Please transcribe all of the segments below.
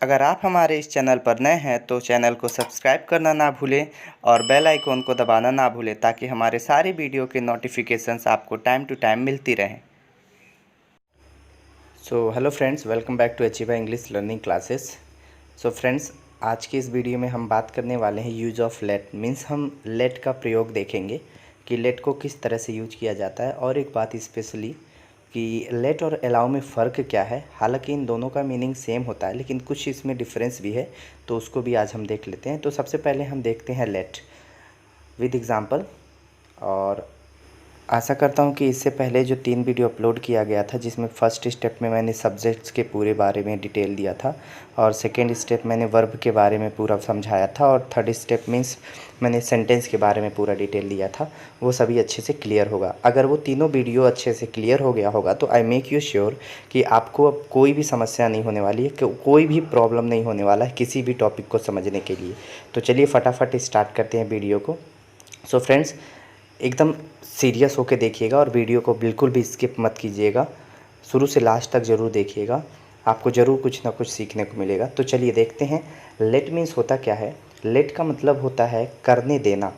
अगर आप हमारे इस चैनल पर नए हैं तो चैनल को सब्सक्राइब करना ना भूलें और बेल आइकॉन को दबाना ना भूलें ताकि हमारे सारे वीडियो के नोटिफिकेशंस आपको टाइम टू टाइम मिलती रहें। So hello friends, welcome back to Achieva English learning classes. So friends, आज के इस वीडियो में हम बात करने वाले हैं यूज़ ऑफ लेट। मीन्स हम लेट का प्रयोग देखेंगे कि लेट को किस तरह से यूज किया जाता है, और एक बात स्पेशली कि लेट और अलाउ में फ़र्क क्या है। हालांकि इन दोनों का मीनिंग सेम होता है लेकिन कुछ इसमें डिफरेंस भी है, तो उसको भी आज हम देख लेते हैं। तो सबसे पहले हम देखते हैं लेट विद एग्ज़ाम्पल। और आशा करता हूँ कि इससे पहले जो 3 वीडियो अपलोड किया गया था, जिसमें फ़र्स्ट स्टेप में मैंने सब्जेक्ट्स के पूरे बारे में डिटेल दिया था, और सेकेंड स्टेप मैंने वर्ब के बारे में पूरा समझाया था, और थर्ड स्टेप मीन्स मैंने सेंटेंस के बारे में पूरा डिटेल दिया था, वो सभी अच्छे से क्लियर होगा। अगर वो तीनों वीडियो अच्छे से क्लियर हो गया होगा तो आई मेक यू श्योर कि आपको अब कोई भी समस्या नहीं होने वाली है, कोई भी प्रॉब्लम नहीं होने वाला है किसी भी टॉपिक को समझने के लिए। तो चलिए फटाफट स्टार्ट करते हैं वीडियो को। सो फ्रेंड्स, एकदम सीरियस होकर देखिएगा और वीडियो को बिल्कुल भी स्किप मत कीजिएगा, शुरू से लास्ट तक ज़रूर देखिएगा, आपको ज़रूर कुछ ना कुछ सीखने को मिलेगा। तो चलिए देखते हैं लेट मीन्स होता क्या है। लेट का मतलब होता है करने देना,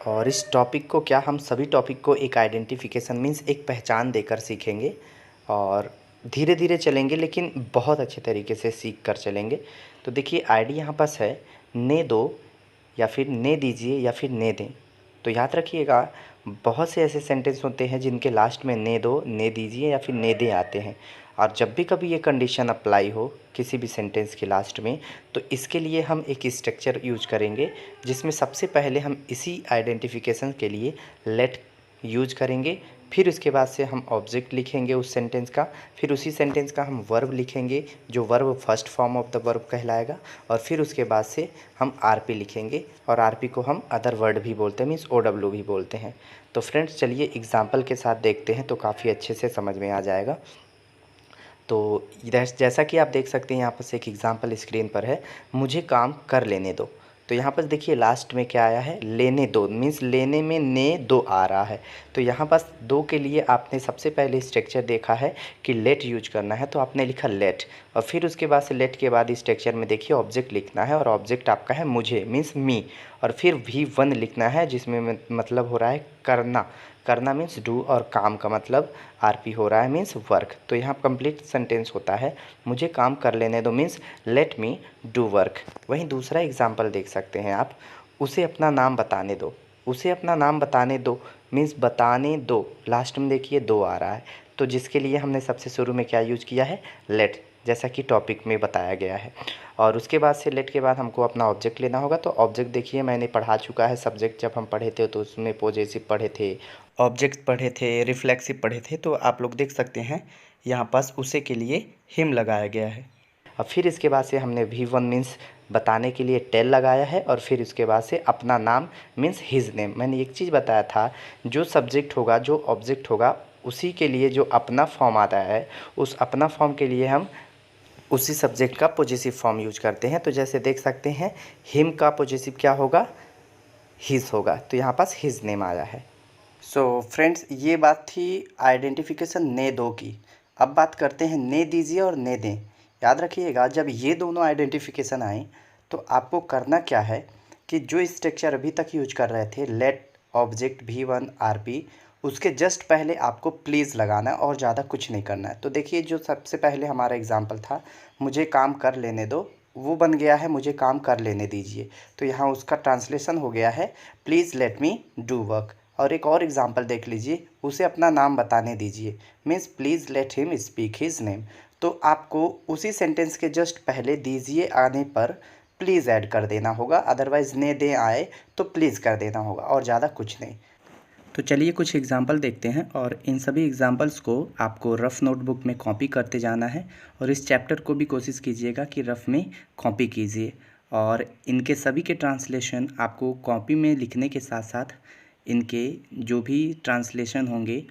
और इस टॉपिक को क्या हम सभी टॉपिक को एक आइडेंटिफिकेशन मीन्स एक पहचान देकर सीखेंगे, और धीरे धीरे चलेंगे लेकिन बहुत अच्छे तरीके से सीख कर चलेंगे। तो देखिए आईडी यहाँ पास है ने दो, या फिर ने दीजिए, या फिर ने दें। तो याद रखिएगा, बहुत से ऐसे सेंटेंस होते हैं जिनके लास्ट में ने दो, ने दीजिए या फिर ने दें आते हैं, और जब भी कभी ये कंडीशन अप्लाई हो किसी भी सेंटेंस के लास्ट में, तो इसके लिए हम एक स्ट्रक्चर यूज करेंगे, जिसमें सबसे पहले हम इसी आइडेंटिफिकेशन के लिए लेट यूज करेंगे। फिर उसके बाद से हम ऑब्जेक्ट लिखेंगे उस सेंटेंस का, फिर उसी सेंटेंस का हम वर्ब लिखेंगे, जो verb first form of the verb कहलाएगा, और फिर उसके बाद से हम आरपी लिखेंगे, और आरपी को हम अदर वर्ड भी बोलते हैं, मीन्स ओडब्ल्यू भी बोलते हैं। तो फ्रेंड्स चलिए एग्जाम्पल के साथ देखते हैं, तो काफ़ी अच्छे से समझ में आ जाएगा। तो जैसा कि आप देख सकते हैं यहाँ पर एक एग्जांपल स्क्रीन पर है, मुझे काम कर लेने दो। तो यहाँ पर देखिए लास्ट में क्या आया है, लेने दो, मीन्स लेने में ने दो आ रहा है। तो यहाँ पास दो के लिए आपने सबसे पहले स्ट्रक्चर देखा है कि लेट यूज करना है, तो आपने लिखा लेट, और फिर उसके बाद से लेट के बाद स्ट्रक्चर में देखिए ऑब्जेक्ट लिखना है, और ऑब्जेक्ट आपका है मुझे मीन्स मी, और फिर V1 लिखना है, जिसमें मतलब हो रहा है करना। करना मीन्स डू, और काम का मतलब आरपी हो रहा है मीन्स वर्क। तो यहाँ कंप्लीट सेंटेंस होता है मुझे काम कर लेने दो means let me do work. वहीं दूसरा एग्जांपल देख सकते हैं आप, उसे अपना नाम बताने दो। उसे अपना नाम बताने दो मीन्स बताने दो, लास्ट में देखिए दो आ रहा है, तो जिसके लिए हमने सबसे शुरू में क्या यूज किया है, लेट, जैसा कि टॉपिक में बताया गया है। और उसके बाद से लेट के बाद हमको अपना ऑब्जेक्ट लेना होगा। तो ऑब्जेक्ट देखिए मैंने पढ़ा चुका है, सब्जेक्ट जब हम पढ़े थे तो उसमें पॉजेसिव पढ़े थे, ऑब्जेक्ट पढ़े थे, रिफ्लेक्सिव पढ़े थे, तो आप लोग देख सकते हैं यहाँ पास उसे के लिए हिम लगाया गया है। और फिर इसके बाद से हमने V1 मीन्स बताने के लिए टेल लगाया है, और फिर उसके बाद से अपना नाम मीन्स हिज नेम। मैंने एक चीज़ बताया था, जो सब्जेक्ट होगा, जो ऑब्जेक्ट होगा, उसी के लिए जो अपना फॉर्म आता है, उस अपना फॉर्म के लिए हम उसी सब्जेक्ट का पॉजेसिव फॉर्म यूज करते हैं। तो जैसे देख सकते हैं हिम का पॉजेसिव क्या होगा, हिज होगा, तो यहाँ पास हिज नेम आया है। सो फ्रेंड्स, ये बात थी आइडेंटिफिकेशन ने दो की। अब बात करते हैं ने दीजिए और ने दें। याद रखिएगा, जब ये दोनों आइडेंटिफिकेशन आए तो आपको करना क्या है कि जो स्ट्रक्चर अभी तक यूज कर रहे थे, लेट ऑब्जेक्ट V1 आरपी, उसके जस्ट पहले आपको प्लीज़ लगाना है और ज़्यादा कुछ नहीं करना है। तो देखिए जो सबसे पहले हमारा एग्जाम्पल था, मुझे काम कर लेने दो, वो बन गया है मुझे काम कर लेने दीजिए। तो यहाँ उसका ट्रांसलेशन हो गया है please let me do work. और एक और एग्जांपल देख लीजिए, उसे अपना नाम बताने दीजिए means please let him speak his name. तो आपको उसी सेंटेंस के जस्ट पहले दीजिए आने पर प्लीज़ ऐड कर देना होगा, अदरवाइज़ ने दे आए तो प्लीज़ कर देना होगा, और ज़्यादा कुछ नहीं। तो चलिए कुछ एग्जांपल देखते हैं, और इन सभी एग्जांपल्स को आपको रफ़ नोटबुक में कॉपी करते जाना है, और इस चैप्टर को भी कोशिश कीजिएगा कि रफ़ में कॉपी कीजिए, और इनके सभी के ट्रांसलेशन आपको कॉपी में लिखने के साथ साथ इनके जो भी ट्रांसलेशन होंगे,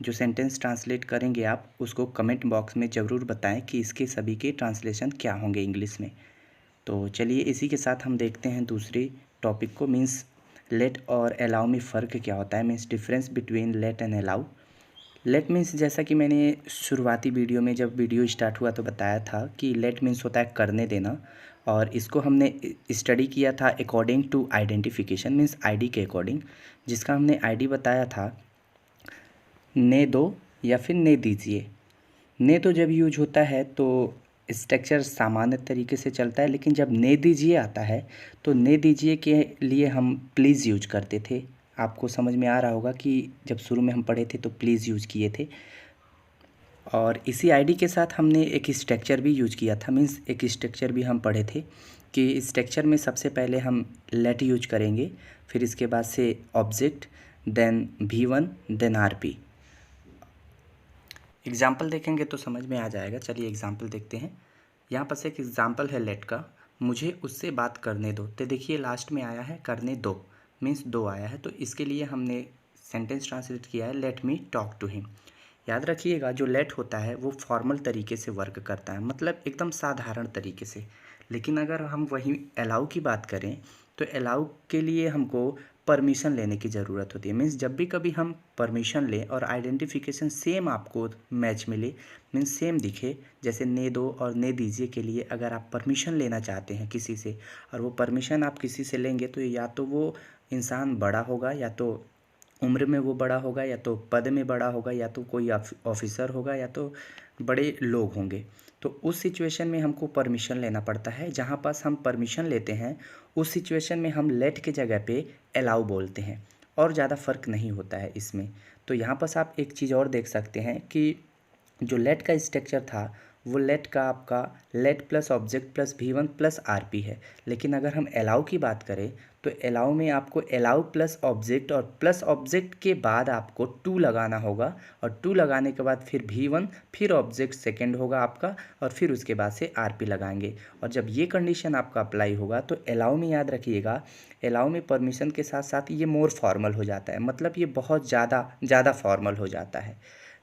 जो सेंटेंस ट्रांसलेट करेंगे आप, उसको कमेंट बॉक्स में ज़रूर बताएं कि इसके सभी के ट्रांसलेशन क्या होंगे इंग्लिश में। तो चलिए इसी के साथ हम देखते हैं दूसरी टॉपिक को, मीन्स लेट और अलाउ में फ़र्क क्या होता है, means difference between let and allow. Let means जैसा कि मैंने शुरुआती वीडियो में जब वीडियो स्टार्ट हुआ तो बताया था कि लेट मीन्स होता है करने देना, और इसको हमने स्टडी किया था according to identification means ID के अकॉर्डिंग, जिसका हमने आईडी बताया था ने दो या फिर ने दीजिए। ने तो जब यूज होता है तो स्ट्रक्चर सामान्य तरीके से चलता है, लेकिन जब ने दीजिए आता है तो ने दीजिए के लिए हम प्लीज़ यूज करते थे। आपको समझ में आ रहा होगा कि जब शुरू में हम पढ़े थे तो प्लीज़ यूज किए थे। और इसी आईडी के साथ हमने एक स्ट्रक्चर भी यूज किया था, मीन्स एक स्ट्रक्चर भी हम पढ़े थे कि स्ट्रक्चर में सबसे पहले हम लेट यूज करेंगे, फिर इसके बाद से object, then V1, then RP। Example देखेंगे तो समझ में आ जाएगा। चलिए एग्ज़ाम्पल देखते हैं। यहाँ पर से एक एग्ज़ाम्पल है लेट का, मुझे उससे बात करने दो। तो देखिए लास्ट में आया है करने दो, मीन्स दो आया है, तो इसके लिए हमने सेंटेंस ट्रांसलेट किया है let me talk to him. याद रखिएगा जो लेट होता है वो फॉर्मल तरीके से वर्क करता है, मतलब एकदम साधारण तरीके से। लेकिन अगर हम वहीं अलाउ की बात करें तो अलाउ के लिए हमको परमिशन लेने की ज़रूरत होती है। मीन्स जब भी कभी हम परमिशन लें और आइडेंटिफिकेशन सेम आपको मैच मिले, मीन्स सेम दिखे, जैसे ने दो और ने दीजिए के लिए अगर आप परमिशन लेना चाहते हैं किसी से, और वो परमिशन आप किसी से लेंगे तो या तो वो इंसान बड़ा होगा, या तो उम्र में वो बड़ा होगा, या तो पद में बड़ा होगा, या तो कोई ऑफिसर होगा, या तो बड़े लोग होंगे। तो उस सिचुएशन में हमको परमिशन लेना पड़ता है। जहाँ पास हम परमिशन लेते हैं उस सिचुएशन में हम लेट के जगह पे अलाउ बोलते हैं, और ज़्यादा फ़र्क नहीं होता है इसमें। तो यहाँ पास आप एक चीज़ और देख सकते हैं कि जो लेट का स्ट्रक्चर था वो लेट का आपका late plus object plus V1 plus RP है। लेकिन अगर हम अलाउ की बात करें तो अलाउ में आपको अलाउ प्लस ऑब्जेक्ट, और प्लस ऑब्जेक्ट के बाद आपको टू लगाना होगा, और टू लगाने के बाद फिर V1, फिर ऑब्जेक्ट सेकंड होगा आपका, और फिर उसके बाद से RP लगाएंगे। और जब ये कंडीशन आपका अप्लाई होगा तो अलाउ में याद रखिएगा, अलाउ में परमिशन के साथ साथ ये मोर फॉर्मल हो जाता है, मतलब ये बहुत ज़्यादा फॉर्मल हो जाता है,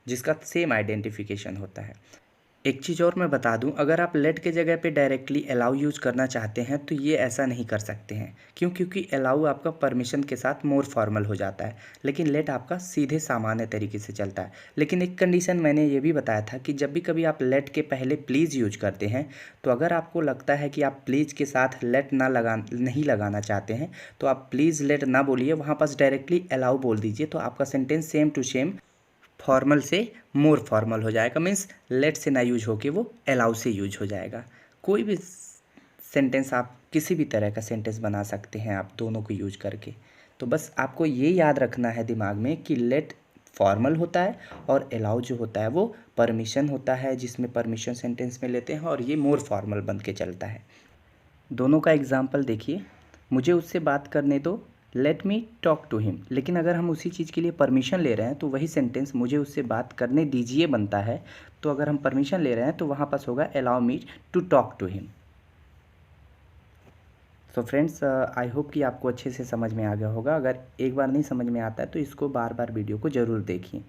जिसका सेम आइडेंटिफिकेशन होता है। एक चीज़ और मैं बता दूं, अगर आप लेट के जगह पे डायरेक्टली अलाउ यूज़ करना चाहते हैं तो ये ऐसा नहीं कर सकते हैं। क्यों? क्योंकि अलाउ आपका परमिशन के साथ मोर फॉर्मल हो जाता है, लेकिन लेट आपका सीधे सामान्य तरीके से चलता है। लेकिन एक कंडीशन मैंने ये भी बताया था कि जब भी कभी आप लेट के पहले प्लीज़ यूज करते हैं, तो अगर आपको लगता है कि आप प्लीज़ के साथ लेट नहीं लगाना चाहते हैं तो आप प्लीज़ लेट ना बोलिए, वहाँ पास डायरेक्टली अलाउ बोल दीजिए, तो आपका sentence same to same formal से मोर फॉर्मल हो जाएगा। मीन्स लेट से ना यूज होके वो अलाउ से यूज हो जाएगा। कोई भी सेंटेंस आप किसी भी तरह का सेंटेंस बना सकते हैं आप दोनों को यूज करके। तो बस आपको ये याद रखना है दिमाग में कि लेट फॉर्मल होता है और अलाउ जो होता है वो परमिशन होता है, जिसमें परमिशन सेंटेंस में लेते हैं, और ये मोर फॉर्मल बन के चलता है। दोनों का एग्जाम्पल देखिए, मुझे उससे बात करने दो, let me talk to him. लेकिन अगर हम उसी चीज़ के लिए परमिशन ले रहे हैं तो वही सेंटेंस मुझे उससे बात करने दीजिए बनता है। तो अगर हम परमिशन ले रहे हैं तो वहाँ पास होगा allow me to talk to him. So friends, I hope कि आपको अच्छे से समझ में आ गया होगा। अगर एक बार नहीं समझ में आता है तो इसको बार बार वीडियो को ज़रूर देखिए।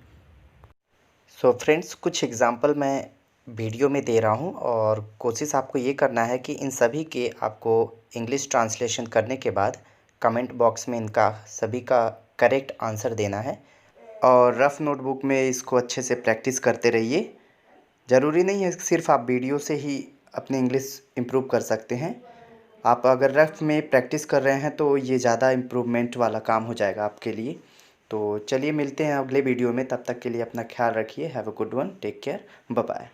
सो फ्रेंड्स, कुछ एग्ज़ाम्पल मैं वीडियो में दे रहा हूँ, और कोशिश आपको ये करना है कि इन सभी के आपको इंग्लिश ट्रांसलेशन करने के बाद कमेंट बॉक्स में इनका सभी का करेक्ट आंसर देना है, और रफ़ नोटबुक में इसको अच्छे से प्रैक्टिस करते रहिए। ज़रूरी नहीं है सिर्फ आप वीडियो से ही अपनी इंग्लिश इम्प्रूव कर सकते हैं। आप अगर रफ़ में प्रैक्टिस कर रहे हैं तो ये ज़्यादा इम्प्रूवमेंट वाला काम हो जाएगा आपके लिए। तो चलिए मिलते हैं अगले वीडियो में, तब तक के लिए अपना ख्याल रखिए। Have a good one, take care, bye bye.